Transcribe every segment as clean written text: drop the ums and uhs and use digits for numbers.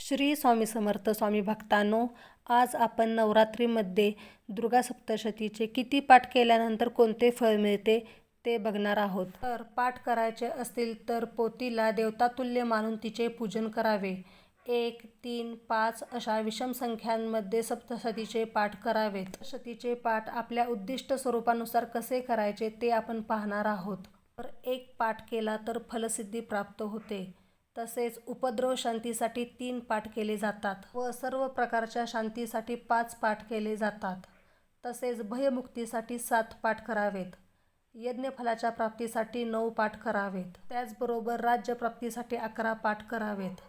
श्री स्वामी समर्थ स्वामी भक्तांनो, आज आपण नवरात्रीमध्ये दुर्गा सप्तशतीचे किती पाठ केल्यानंतर कोणते फळ मिळते ते बघणार आहोत। तर पाठ करायचे असतील तर पोतीला देवतातुल्य मानून तिचे पूजन करावे। 1, 3, 5 अशा विषम संख्यांमध्ये सप्तशतीचे पाठ करावेत। सप्तशतीचे पाठ आपल्या उद्दिष्ट स्वरूपानुसार कसे करायचे ते आपण पाहणार आहोत। तर एक पाठ केला तर फलसिद्धी प्राप्त होते। तसेच उपद्रव शांतीसाठी 3 पाठ केले जातात व सर्व प्रकारच्या शांतीसाठी 5 पाठ केले जातात। तसेच भयमुक्तीसाठी 7 पाठ करावेत। यज्ञफलाच्या प्राप्तीसाठी 9 पाठ करावेत। त्याचबरोबर राज्यप्राप्तीसाठी 11 पाठ करावेत।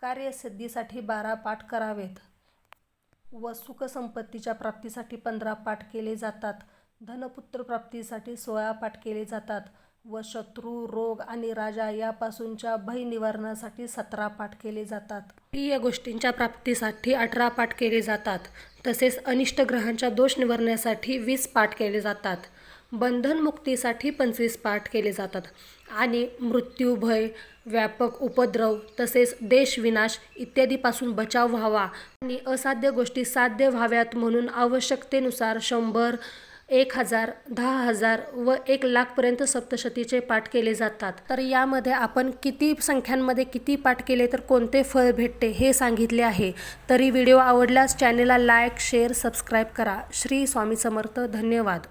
कार्यसिद्धीसाठी 12 पाठ करावेत व सुखसंपत्तीच्या प्राप्तीसाठी 15 पाठ केले जातात। धनपुत्र प्राप्तीसाठी 16 पाठ केले जातात व शत्रू, रोग आणि राजा यापासूनच्या भय निवारणासाठी 17 पाठ केले जातात। प्रिय गोष्टींच्या प्राप्तीसाठी 18 पाठ केले जातात। तसेच अनिष्ट ग्रहांच्या दोष निवारण्यासाठी 20 पाठ केले जातात। बंधनमुक्तीसाठी 25 पाठ केले जातात आणि मृत्यू, भय, व्यापक उपद्रव तसेच देशविनाश इत्यादीपासून बचाव व्हावा आणि असाध्य गोष्टी साध्य व्हाव्यात म्हणून आवश्यकतेनुसार 100, 1000, 10,000 व 1,00,000 पर्यंत सप्तशतीचे पाठ केले जातात। तर यामध्ये आपण किती संख्यांमध्ये किती पाठ केले तर कोणते फळ भेटते हे सांगितले आहे। तरी व्हिडिओ आवडल्यास चॅनेलला लाईक, शेअर, सबस्क्राईब करा। श्री स्वामी समर्थ। धन्यवाद।